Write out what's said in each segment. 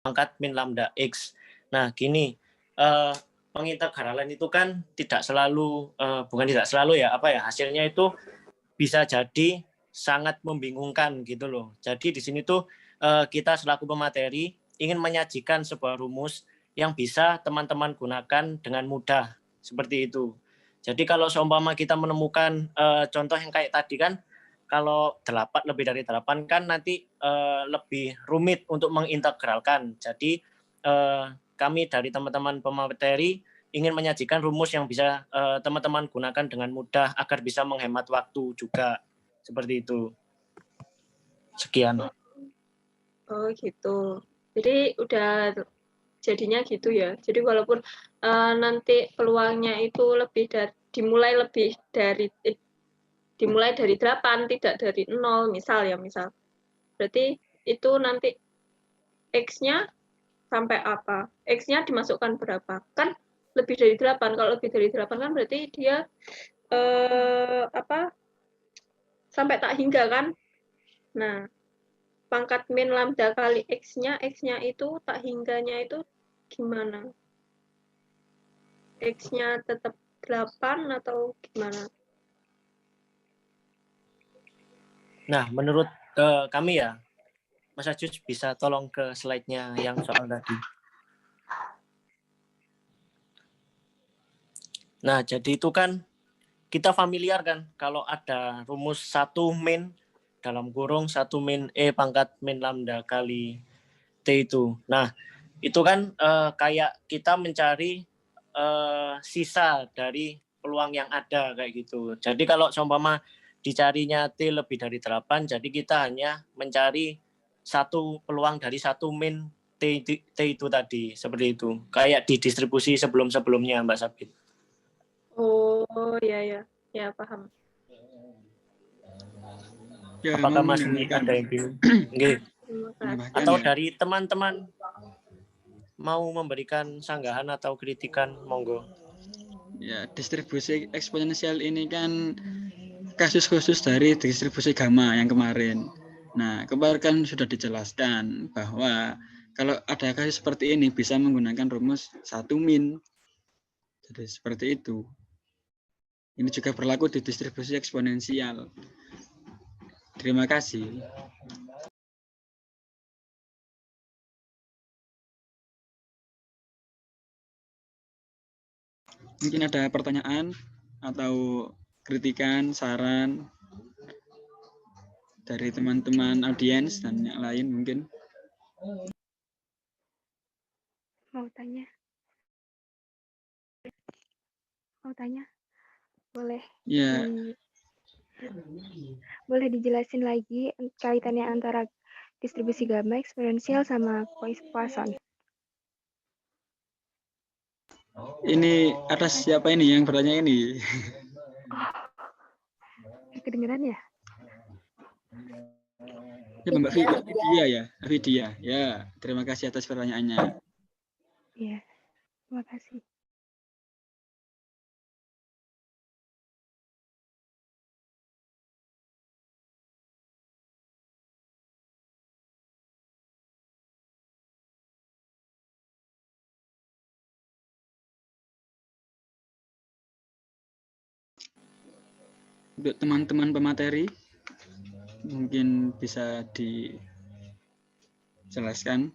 pangkat min lambda X. Nah, gini, pengintegralan itu kan tidak selalu, bukan tidak selalu ya, hasilnya itu bisa jadi sangat membingungkan gitu loh. Jadi di sini tuh kita selaku pemateri ingin menyajikan sebuah rumus yang bisa teman-teman gunakan dengan mudah, seperti itu. Jadi kalau seumpama kita menemukan contoh yang kayak tadi kan, kalau lebih dari 8 kan nanti lebih rumit untuk mengintegralkan. Jadi kami dari teman-teman pemateri ingin menyajikan rumus yang bisa teman-teman gunakan dengan mudah agar bisa menghemat waktu juga. Seperti itu. Sekian. Oh gitu. Jadi udah jadinya gitu ya. Jadi walaupun nanti peluangnya itu dimulai dari 8, tidak dari 0 misal. Berarti itu nanti X-nya sampai apa? X-nya dimasukkan berapa? Kan lebih dari 8. Kalau lebih dari 8 kan berarti dia sampai tak hingga kan? Nah, pangkat min lambda kali X-nya itu tak hingganya itu gimana? X-nya tetap 8 atau gimana? Nah, menurut kami ya, Mas Ajus bisa tolong ke slide-nya yang soal tadi. Nah, jadi itu kan kita familiar kan kalau ada rumus 1 min dalam kurung 1 min E pangkat min lambda kali T itu. Nah, itu kan kayak kita mencari sisa dari peluang yang ada kayak gitu. Jadi kalau seumpama dicarinya T lebih dari 8, jadi kita hanya mencari satu peluang dari 1 min T itu tadi, seperti itu. Kayak di distribusi sebelum-sebelumnya, Mbak Sabit. Oh, ya. Ya, paham. Ya, apakah masih ada yang bingung? Okay. Atau dari teman-teman mau memberikan sanggahan atau kritikan, monggo. Ya, distribusi eksponensial ini kan kasus khusus dari distribusi gamma yang kemarin. Nah, kemarin kan sudah dijelaskan bahwa kalau ada kasus seperti ini bisa menggunakan rumus 1 min. Jadi seperti itu. Ini juga berlaku di distribusi eksponensial. Terima kasih. Mungkin ada pertanyaan atau kritikan, saran dari teman-teman audiens dan yang lain mungkin. Mau tanya? Boleh? Ya. Boleh dijelasin lagi kaitannya antara distribusi gamma eksponensial sama Poisson? Ini atas siapa ini yang bertanya ini? Kedengeran ya? Ya, Mbak Vidya ya, Vidya. Ya, terima kasih atas pertanyaannya. Iya, terima kasih. Untuk teman-teman pemateri, mungkin bisa dijelaskan.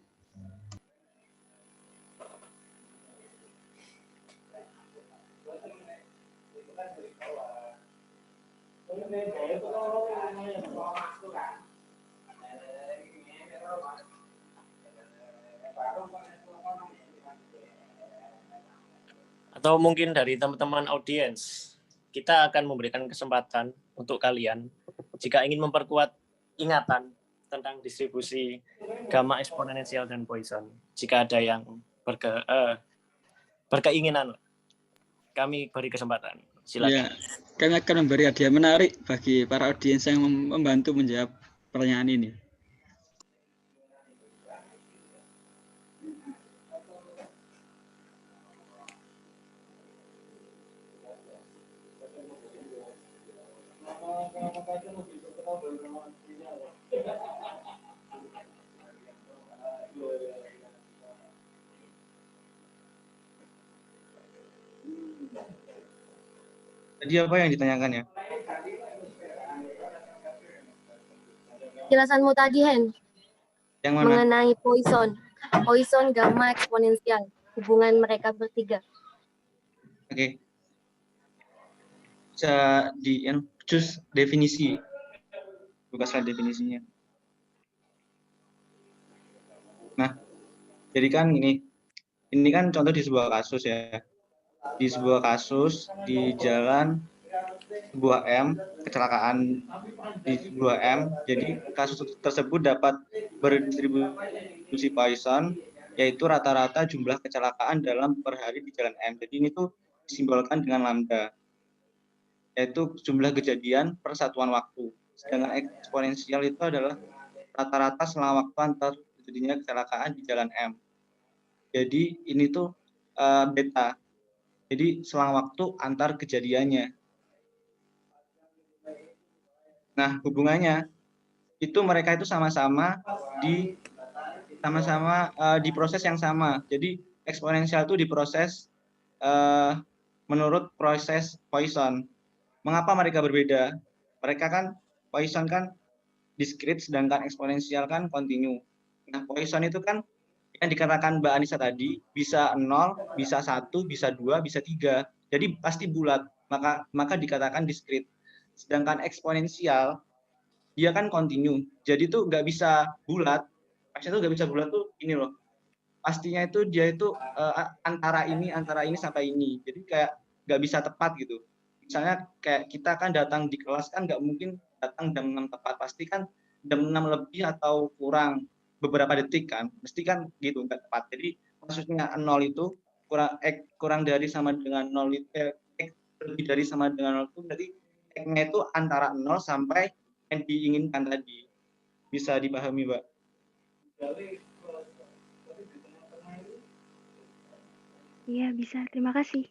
Atau mungkin dari teman-teman audiens, kita akan memberikan kesempatan untuk kalian jika ingin memperkuat ingatan tentang distribusi gamma eksponensial dan Poisson. Jika ada yang berkeinginan, kami beri kesempatan. Silakan. Ya, kami akan memberi hadiah menarik bagi para audiens yang membantu menjawab pertanyaan ini. Jadi apa yang ditanyakan ya? Jelasanmu tadi, Hen, Yang mana? mengenai Poisson gamma eksponensial, hubungan mereka bertiga. Oke. Bisa cus definisi. Buka slide definisinya. Nah, jadi kan ini kan contoh di sebuah kasus ya. Di sebuah kasus di jalan sebuah M, kecelakaan di sebuah M. Jadi kasus tersebut dapat berdistribusi Poisson, yaitu rata-rata jumlah kecelakaan dalam per hari di jalan M. Jadi ini tuh disimbolkan dengan lambda, yaitu jumlah kejadian per satuan waktu. Sedangkan eksponensial itu adalah rata-rata selama waktu antar terjadinya kecelakaan di jalan M. Jadi ini tuh beta. Jadi selang waktu antar kejadiannya. Nah, hubungannya itu mereka itu sama-sama di proses yang sama. Jadi eksponensial itu diproses menurut proses Poisson. Mengapa mereka berbeda? Mereka kan Poisson kan diskrit, sedangkan eksponensial kan kontinu. Nah, Poisson itu kan yang dikatakan Mbak Anissa tadi bisa 0, bisa 1, bisa 2, bisa 3. Jadi pasti bulat, maka dikatakan diskrit. Sedangkan eksponensial dia kan kontinu. Jadi tuh nggak bisa bulat. Maksudnya tuh nggak bisa bulat tuh ini loh. Pastinya itu dia itu antara ini sampai ini. Jadi kayak nggak bisa tepat gitu. Misalnya kayak kita kan datang di kelas kan nggak mungkin datang jam 6 tepat. Pasti kan jam 6 lebih atau kurang beberapa detik kan. Mesti kan gitu nggak tepat. Jadi maksudnya 0 itu kurang dari sama dengan 0 itu lebih dari sama dengan 0 itu berarti X-nya itu antara 0 sampai yang diinginkan tadi. Bisa dipahami, Mbak? Iya, bisa. Terima kasih.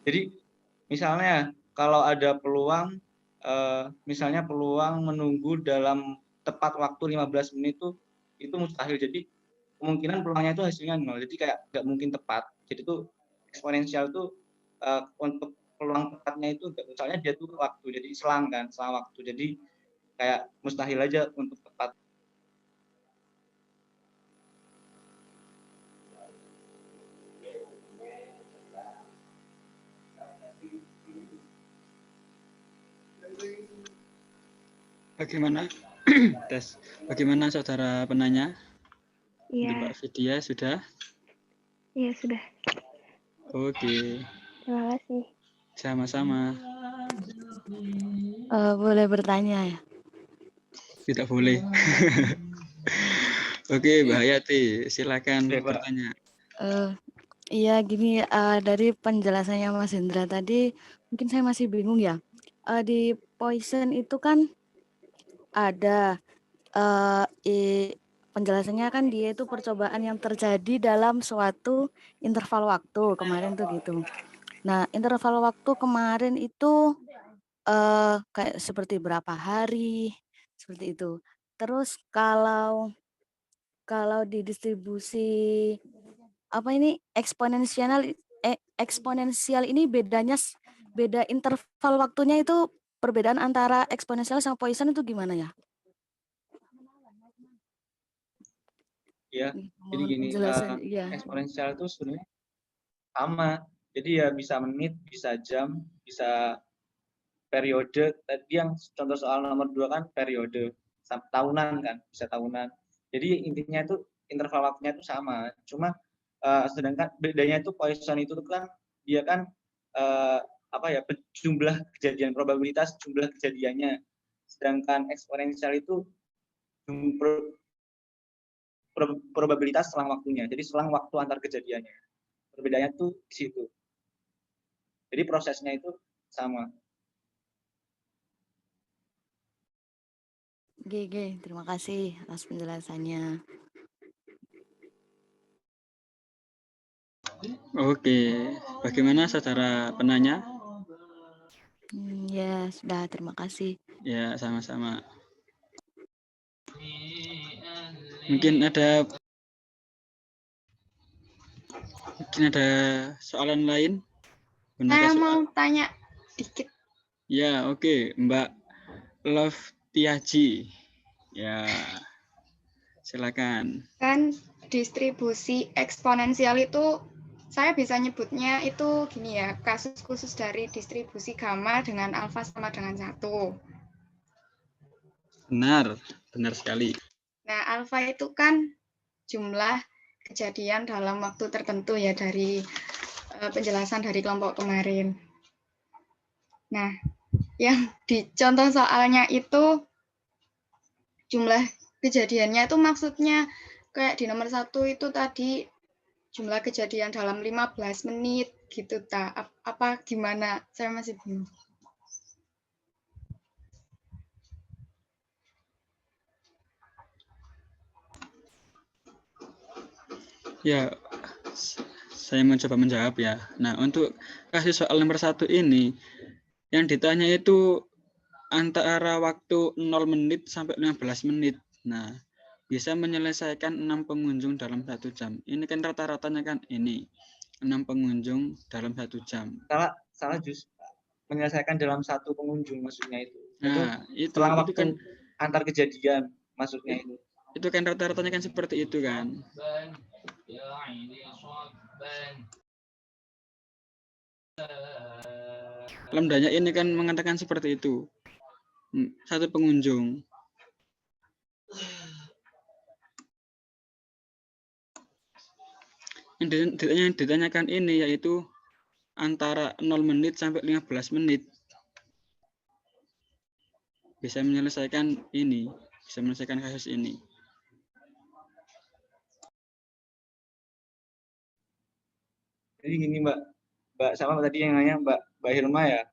Jadi misalnya kalau ada peluang, misalnya peluang menunggu dalam tepat waktu 15 menit itu mustahil. Jadi kemungkinan peluangnya itu hasilnya 0. Jadi kayak nggak mungkin tepat. Jadi itu eksponensial itu untuk peluang tepatnya itu misalnya dia tuh waktu, jadi selang waktu. Jadi kayak mustahil aja untuk tepat. Bagaimana? Tes. Bagaimana saudara penanya? Iya. Mbak Vidya sudah? Iya, sudah. Oke. Terima kasih. Sama-sama. Boleh bertanya ya? Tidak boleh. Oke, Mbak Hayati, silakan bertanya. Iya, gini, dari penjelasannya Mas Hendra tadi, mungkin saya masih bingung ya. Di Poisson itu kan ada penjelasannya kan dia itu percobaan yang terjadi dalam suatu interval waktu kemarin tuh gitu. Nah, interval waktu kemarin itu kayak seperti berapa hari, seperti itu. Terus kalau di distribusi apa ini eksponensial ini beda interval waktunya itu, perbedaan antara eksponensial sama Poisson itu gimana ya? Ya, jadi gini, eksponensial itu sebenarnya sama. Jadi ya bisa menit, bisa jam, bisa periode. Tadi yang contoh soal nomor 2 kan periode, tahunan kan, bisa tahunan. Jadi intinya itu interval waktunya itu sama. Cuma sedangkan bedanya itu Poisson itu kan dia kan jumlah kejadian, probabilitas jumlah kejadiannya. Sedangkan eksponensial itu probabilitas selang waktunya. Jadi selang waktu antar kejadiannya. Perbedaannya tuh di situ. Jadi prosesnya itu sama. GG, terima kasih atas penjelasannya. Oke, bagaimana saudara penanya? Ya, sudah, terima kasih. Ya, sama-sama. Mungkin ada Mungkin ada soalan lain? Saya mau tanya dikit. Ya, oke, Mbak Love Tiaji. Ya, silakan. Kan distribusi eksponensial itu saya bisa nyebutnya itu gini ya, kasus khusus dari distribusi gamma dengan alfa sama dengan 1. Benar sekali. Nah, alfa itu kan jumlah kejadian dalam waktu tertentu ya dari penjelasan dari kelompok kemarin. Nah, yang di contoh soalnya itu jumlah kejadiannya itu maksudnya kayak di nomor 1 itu tadi jumlah kejadian dalam 15 menit gitu ta. Apa gimana? Saya masih bingung. Ya, saya mencoba menjawab ya. Nah, untuk kasus soal nomor 1 ini, yang ditanya itu antara waktu 0 menit sampai 15 menit. Nah, bisa menyelesaikan 6 pengunjung dalam 1 jam. Ini kan rata-ratanya kan ini, 6 pengunjung dalam 1 jam. Salah Jus. Menyelesaikan dalam 1 pengunjung maksudnya itu. Nah, itu selang waktu kan antar kejadian maksudnya itu. Itu kan rata-ratanya kan seperti itu kan. Lambdanya ini kan mengatakan seperti itu. 1 pengunjung. Yang ditanyakan ini yaitu antara 0 menit sampai 15 menit. Bisa menyelesaikan ini, bisa menyelesaikan kasus ini. Jadi gini Mbak sama tadi yang nanya Mbak Hilma ya.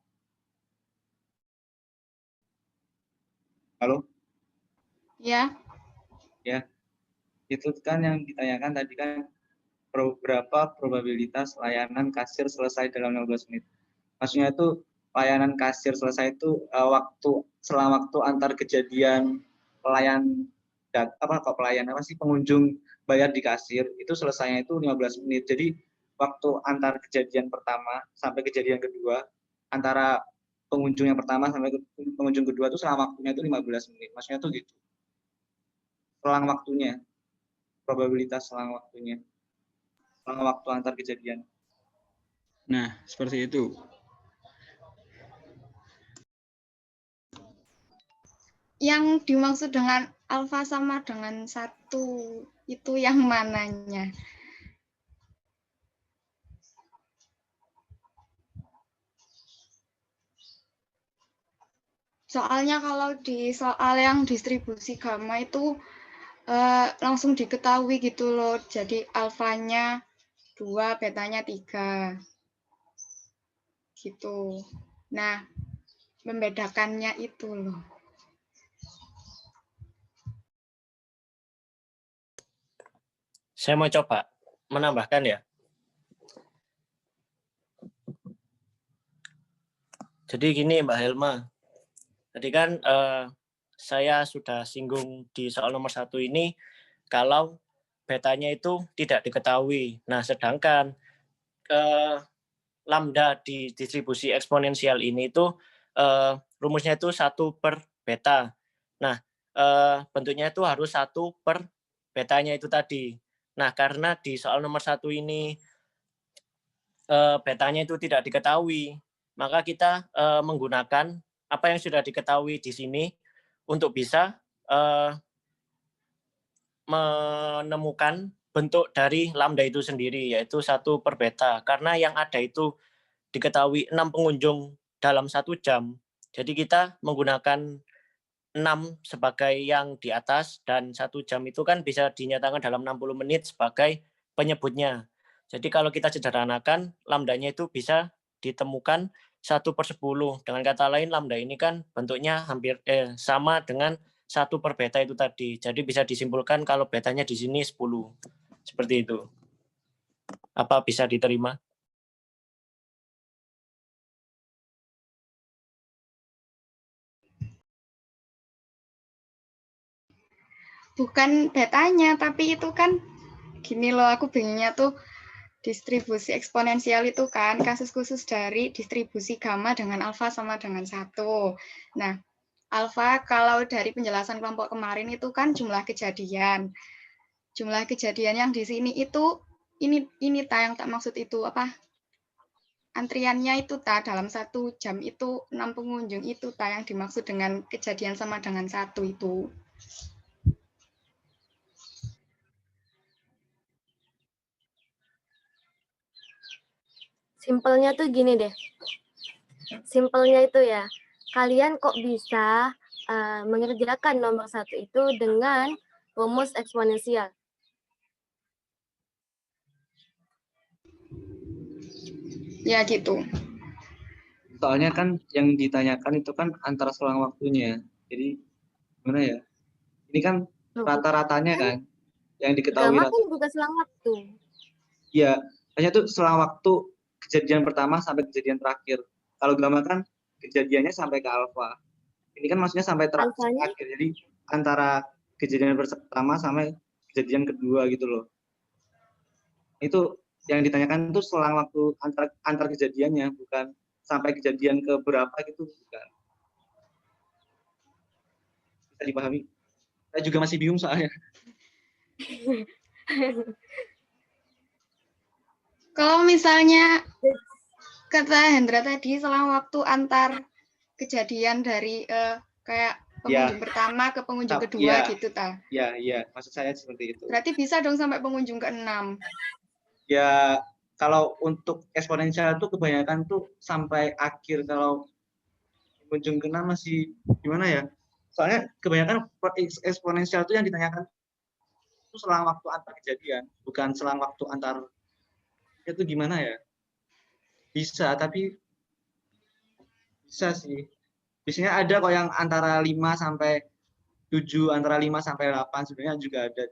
Halo? Ya. Ya. Itu kan yang ditanyakan tadi kan berapa probabilitas layanan kasir selesai dalam 15 menit. Maksudnya itu layanan kasir selesai itu selang waktu antar kejadian pengunjung bayar di kasir itu selesainya itu 15 menit. Jadi waktu antar kejadian pertama sampai kejadian kedua antara pengunjung yang pertama sampai pengunjung kedua itu selang waktunya itu 15 menit. Maksudnya itu gitu. Selang waktunya. Probabilitas selang waktunya. Selang waktu antar kejadian. Nah, seperti itu. Yang dimaksud dengan alfa sama dengan 1 itu yang mananya? Soalnya kalau di soal yang distribusi gamma itu langsung diketahui gitu loh. Jadi alfanya 2, betanya 3. Gitu. Nah, membedakannya itu loh. Saya mau coba menambahkan ya. Jadi gini Mbak Helma, tadi kan saya sudah singgung di soal nomor 1 ini kalau betanya itu tidak diketahui. Nah, sedangkan lambda di distribusi eksponensial ini itu rumusnya itu 1 per beta. Nah, bentuknya itu harus 1 per betanya itu tadi. Nah, karena di soal nomor 1 ini betanya itu tidak diketahui, maka kita menggunakan apa yang sudah diketahui di sini untuk bisa menemukan bentuk dari lambda itu sendiri, yaitu 1 per beta. Karena yang ada itu diketahui 6 pengunjung dalam 1 jam. Jadi kita menggunakan 6 sebagai yang di atas, dan 1 jam itu kan bisa dinyatakan dalam 60 menit sebagai penyebutnya. Jadi kalau kita sederhanakan, lambdanya itu bisa ditemukan 1 per 10. Dengan kata lain, lambda ini kan bentuknya hampir sama dengan 1 per beta itu tadi. Jadi bisa disimpulkan kalau betanya di sini 10. Seperti itu. Apa bisa diterima? Bukan betanya, tapi itu kan gini loh, aku bingungnya tuh distribusi eksponensial itu kan kasus khusus dari distribusi gamma dengan alfa sama dengan 1. Nah, alfa kalau dari penjelasan kelompok kemarin itu kan jumlah kejadian. Jumlah kejadian yang di sini itu ini yang tak maksud itu apa? Antriannya itu dalam 1 jam itu 6 pengunjung itu yang dimaksud dengan kejadian sama dengan 1 itu. Simpelnya tuh gini deh. Simpelnya itu ya, kalian kok bisa mengerjakan nomor 1 itu dengan rumus eksponensial. Ya gitu. Soalnya kan yang ditanyakan itu kan antara selang waktunya. Jadi gimana ya? Ini kan rata-ratanya kan yang diketahui Gamma kan juga selang waktu. Iya, hanya tuh selang waktu kejadian pertama sampai kejadian terakhir. Kalau gamma kan kejadiannya sampai ke alfa. Ini kan maksudnya sampai terakhir. Jadi antara kejadian pertama sampai kejadian kedua gitu loh. Itu yang ditanyakan itu selang waktu antar kejadiannya, bukan sampai kejadian ke berapa gitu, bukan. Bisa dipahami? Saya juga masih bingung soalnya. Kalau misalnya kata Hendra tadi selang waktu antar kejadian dari kayak pengunjung pertama ke pengunjung kedua gitu ta. Iya, maksud saya seperti itu. Berarti bisa dong sampai pengunjung ke-6. Ya, kalau untuk eksponensial itu kebanyakan tuh sampai akhir, kalau pengunjung ke-6 masih gimana ya? Soalnya kebanyakan eksponensial itu yang ditanyakan itu selang waktu antar kejadian, bukan selang waktu antar, itu gimana ya? Bisa, tapi bisa sih. Biasanya ada kok yang antara 5 sampai 7, antara 5 sampai 8 sebenarnya juga ada.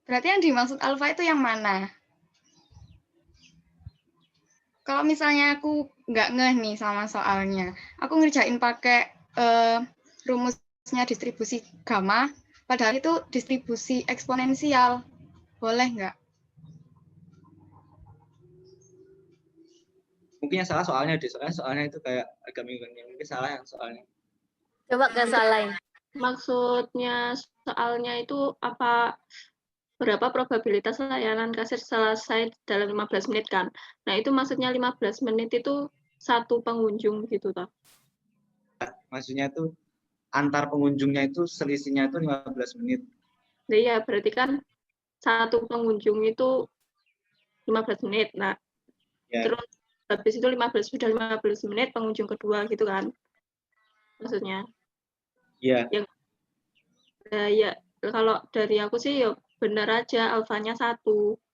Berarti yang dimaksud alfa itu yang mana? Kalau misalnya aku nggak ngeh nih sama soalnya, aku ngerjain pakai rumusnya distribusi gamma, padahal itu distribusi eksponensial. Boleh nggak? Mungkin yang salah soalnya deh, soalnya itu kayak agak bingung, mungkin salah yang soalnya. Coba nggak salahin. Maksudnya soalnya itu apa, berapa probabilitas layanan kasir selesai dalam 15 menit kan? Nah itu maksudnya 15 menit itu satu pengunjung gitu toh? Maksudnya tuh antar pengunjungnya itu selisihnya itu 15 menit. Nah, iya, berarti kan satu pengunjung itu 15 menit. Nah, terus habis itu 15 menit pengunjung kedua gitu kan? Maksudnya. Iya. Ya, kalau dari aku sih ya benar aja alfanya 1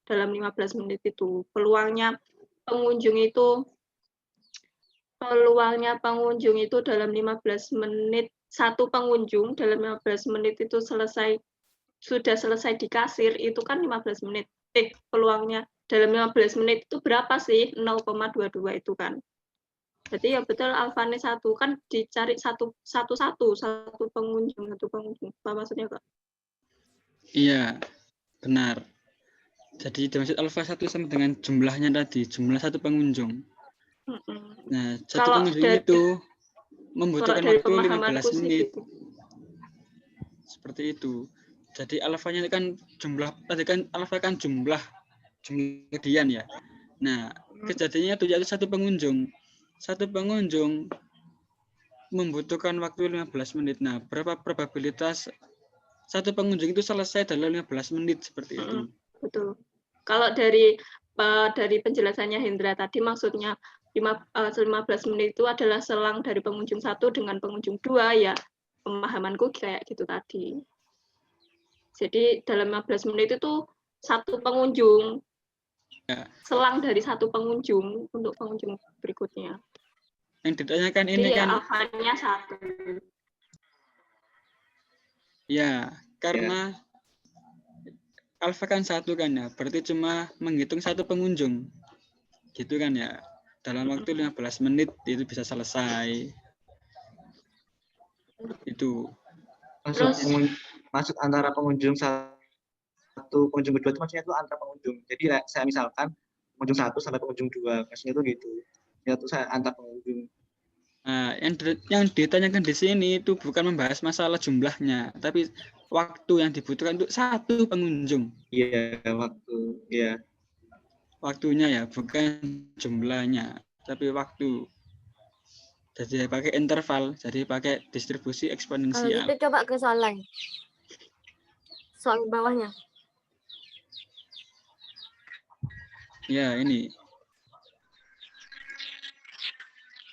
dalam 15 menit itu. Peluangnya pengunjung itu dalam 15 menit, satu pengunjung dalam 15 menit itu sudah selesai di kasir itu kan 15 menit. Peluangnya dalam 15 menit itu berapa sih? 0,22 itu kan. Jadi ya betul alfanya 1 kan dicari satu pengunjung. Apa maksudnya, Kak? Iya, benar. Jadi dimaksud alfa 1 sama dengan jumlahnya tadi, jumlah satu pengunjung. Nah, satu pengunjung itu membutuhkan waktu 15 menit. Gitu. Seperti itu. Jadi alfanya kan jumlah, tadi kan alfa kan jumlah kejadian ya. Nah, kejadiannya itu yaitu satu pengunjung. Satu pengunjung membutuhkan waktu 15 menit. Nah, berapa probabilitas satu pengunjung itu selesai dalam 15 menit seperti itu? Betul. Kalau dari penjelasannya Hendra tadi maksudnya 15 menit itu adalah selang dari pengunjung 1 dengan pengunjung 2 ya, pemahamanku kayak gitu tadi. Jadi dalam 15 menit itu satu pengunjung. Ya. Selang dari satu pengunjung untuk pengunjung berikutnya. Yang ditanyakan jadi ini ya, kan alfanya 1. Ya, karena alfa kan 1 kan ya, berarti cuma menghitung satu pengunjung. Gitu kan ya. Dalam waktu 15 menit itu bisa selesai. Itu. Maksud antara pengunjung 1 satu pengunjung kedua itu maksudnya itu antar pengunjung. Jadi saya misalkan pengunjung 1 sampai pengunjung 2, maksudnya itu gitu. Itu saya antar pengunjung. Nah, yang ditanyakan di sini itu bukan membahas masalah jumlahnya, tapi waktu yang dibutuhkan untuk satu pengunjung. Iya, iya. Waktunya ya, bukan jumlahnya, tapi waktu. Jadi pakai interval, jadi pakai distribusi Kalau eksponensial. gitu coba ke soal lain. Soal bawahnya. Ya, ini.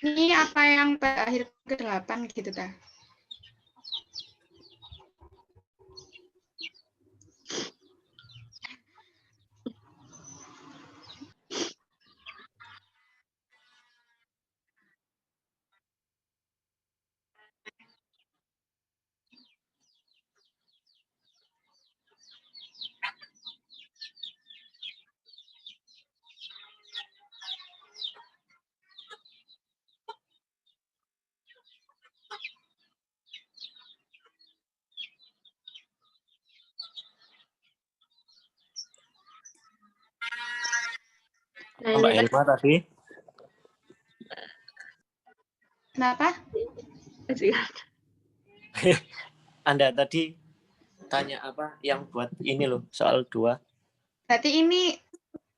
Ini apa yang berakhir ke-8 gitu ta? Nah, Mbak ini Elma tadi. Kenapa? tadi Anda tadi tanya apa yang buat ini loh, soal 2. Berarti ini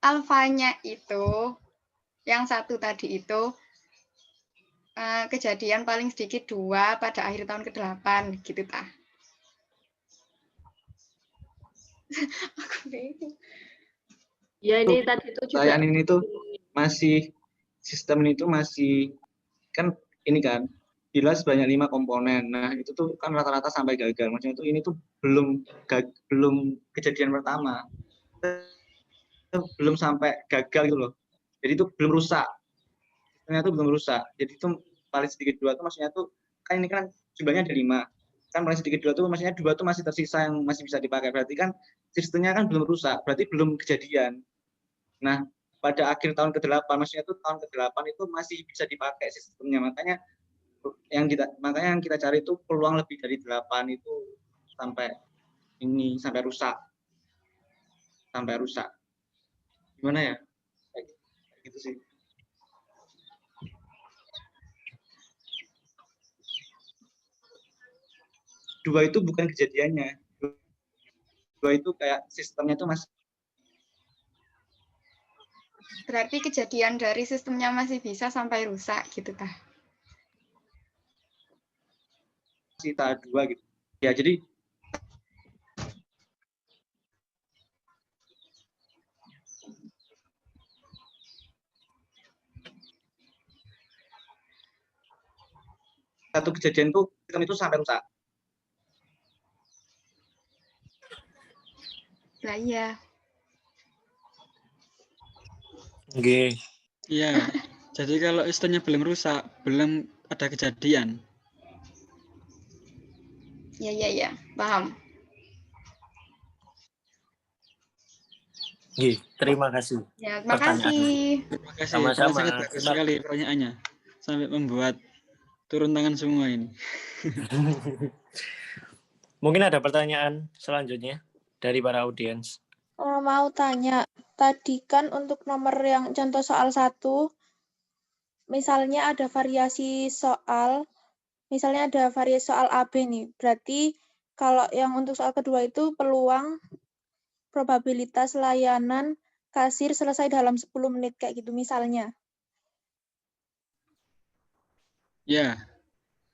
alfanya itu, yang satu tadi itu, kejadian paling sedikit 2 pada akhir tahun ke-8, gitu ta? Aku bingung. ya ini tadi itu juga Pertanyaan ini tuh masih sistem ini tuh masih kan ini kan jelas banyak 5 komponen. Nah itu tuh kan rata-rata sampai gagal. Maksudnya itu ini tuh belum kejadian pertama, itu belum sampai gagal gitu loh. Jadi itu belum rusak. Sistemnya itu belum rusak. Jadi itu paling sedikit 2 tuh maksudnya tuh kan ini kan jumlahnya ada 5. Kan paling sedikit 2 tuh maksudnya 2 tuh masih tersisa yang masih bisa dipakai. Berarti kan sistemnya kan belum rusak. Berarti belum kejadian. Nah, pada akhir tahun ke-8, maksudnya itu tahun ke-8 itu masih bisa dipakai sistemnya. Makanya yang kita cari itu peluang lebih dari 8 itu sampai rusak. Sampai rusak. Gimana ya? Kayak gitu sih. Dua itu bukan kejadiannya. 2 itu kayak sistemnya itu masih Berarti kejadian dari sistemnya masih bisa sampai rusak gitu ta? tahap 2 gitu. Ya, jadi satu kejadian tuh sistem itu sampai rusak. Lah iya. Nggih. Iya. Jadi kalau sistemnya belum rusak, belum ada kejadian. Ya, paham. Nggih, terima kasih. Ya, terima kasih. Terima kasih. Sama-sama. Sangat bagus sekali pertanyaannya. Sampai membuat turun tangan semua ini. Mungkin ada pertanyaan selanjutnya dari para audiens. Mau tanya, tadi kan untuk nomor yang contoh soal 1, misalnya ada variasi soal, misalnya ada variasi soal AB nih, berarti kalau yang untuk soal kedua itu peluang probabilitas layanan kasir selesai dalam 10 menit kayak gitu misalnya. Ya,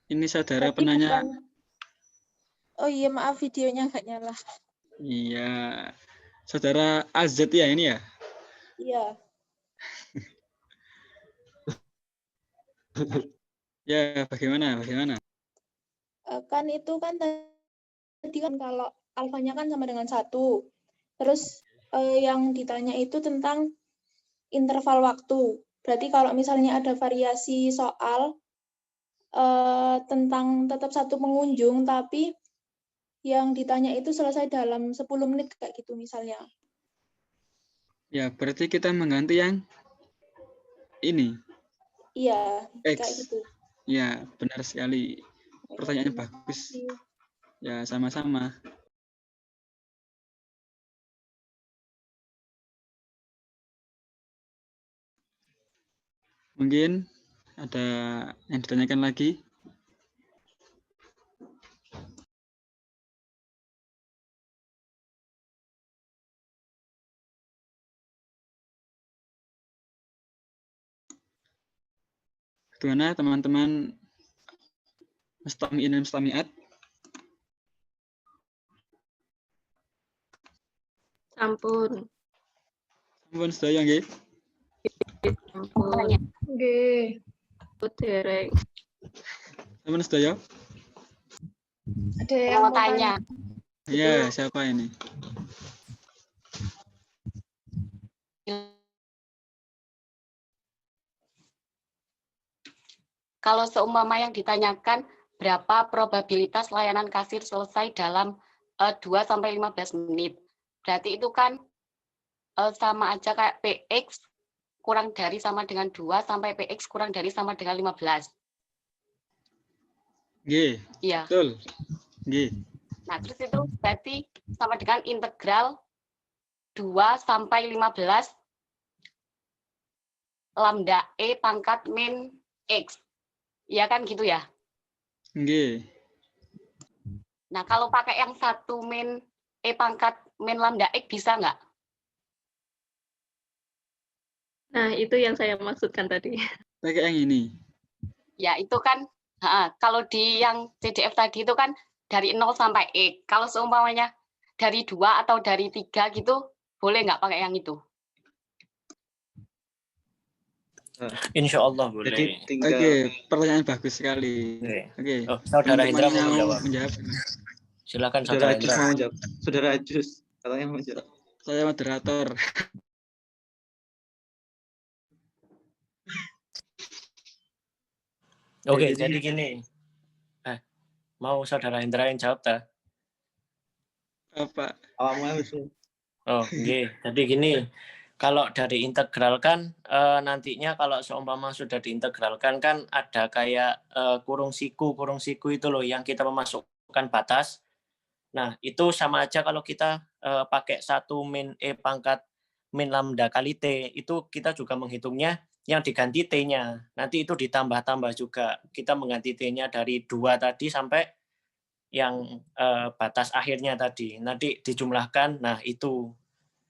ini saudara Berarti penanya. bukan... Oh iya, maaf videonya nggak nyala. Iya, saudara AZ ya ini ya? Iya. Ya, bagaimana? Kan itu kan tadi kan kalau alfanya kan sama dengan 1. Terus yang ditanya itu tentang interval waktu. Berarti kalau misalnya ada variasi soal tentang tetap satu pengunjung, tapi yang ditanya itu selesai dalam 10 menit kayak gitu misalnya. Ya, berarti kita mengganti yang ini. Iya, X. kayak gitu. Ya, benar sekali. Pertanyaannya bagus. Ya, sama-sama. Mungkin ada yang ditanyakan lagi? Bagaimana teman-teman mustami'in dan mustami'at? Sampun. Sampun sedaya nggih? Sampun. Nggih. Dereng. Sampun sedaya? Ada yang mau tanya. Iya, siapa ini? Kalau seumpama yang ditanyakan berapa probabilitas layanan kasir selesai dalam 2-15 menit. Berarti itu kan sama aja kayak PX kurang dari sama dengan 2 sampai PX kurang dari sama dengan 15. Nggih. Iya. Betul. Nggih. Nah, terus itu berarti sama dengan integral 2 sampai 15 lambda E pangkat min X. Iya kan gitu ya? Nggih. Nah, kalau pakai yang 1 min E pangkat min lambda X bisa nggak? Nah, itu yang saya maksudkan tadi. Pakai yang ini. Ya, itu kan kalau di yang CDF tadi itu kan dari 0 sampai X. Kalau seumpamanya dari 2 atau dari 3 gitu, boleh nggak pakai yang itu? Insya Allah boleh. Jadi tinggal Oke, pertanyaan bagus sekali. Oke. Oh, Saudara Indra mau menjawab. Silakan Saudara Saudara Ajus Indra. mau menjawab. Saudara Ajus katanya mau menjawab. Saya moderator. Oke, jadi gini. Mau Saudara Indra yang jawab ta? Apa? Awalnya harus. Oh, okay. Jadi gini. Kalau dari integral kan nantinya kalau seumpama sudah diintegralkan kan ada kayak kurung siku itu loh yang kita memasukkan batas. Nah, itu sama aja kalau kita pakai 1 min E pangkat min lambda kali T, itu kita juga menghitungnya yang diganti T-nya. Nanti itu ditambah-tambah juga. Kita mengganti T-nya dari 2 tadi sampai yang batas akhirnya tadi. Nanti dijumlahkan, nah itu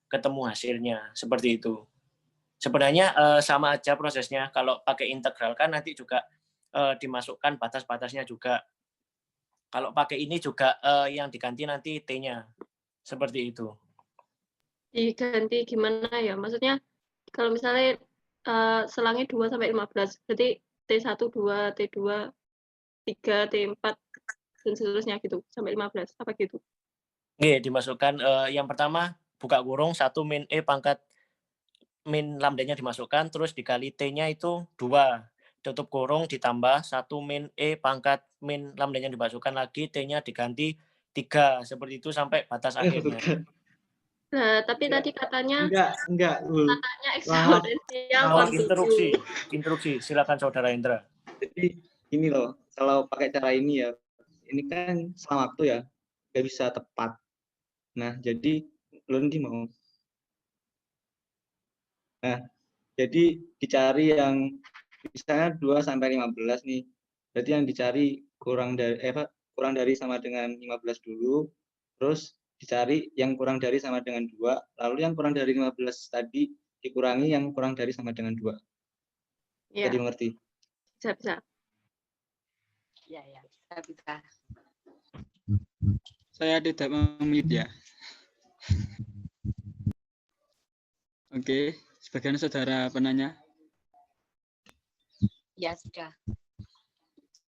ketemu hasilnya. Seperti itu. Sebenarnya sama aja prosesnya. Kalau pakai integral kan nanti juga dimasukkan batas-batasnya juga. Kalau pakai ini juga yang diganti nanti T-nya. Seperti itu. Diganti gimana ya? Maksudnya kalau misalnya selangnya 2 sampai 15, berarti T1, 2, T2, 3, T4 dan seterusnya gitu sampai 15 apa gitu. Oke, dimasukkan yang pertama buka kurung 1 min E pangkat min lambdanya dimasukkan terus dikali T-nya itu 2. Tutup kurung ditambah 1 min E pangkat min lambdanya dimasukkan lagi, T-nya diganti 3. Seperti itu sampai batas akhirnya. Nah, tapi tadi katanya enggak. Katanya eksponensial Instruksi. Silakan Saudara Indra. Jadi ini loh, kalau pakai cara ini ya, ini kan selama waktu ya, nggak bisa tepat. Nah, jadi lo nanti mau. Nah, jadi dicari yang misalnya 2 sampai 15 nih. Berarti yang dicari kurang dari sama dengan 15 dulu, terus dicari yang kurang dari sama dengan 2, lalu yang kurang dari 15 tadi dikurangi yang kurang dari sama dengan 2. Ya. Jadi mengerti? Bisa. Ya, bisa. Saya tidak memilih ya. Oke, sebagian saudara penanya. Ya, sudah.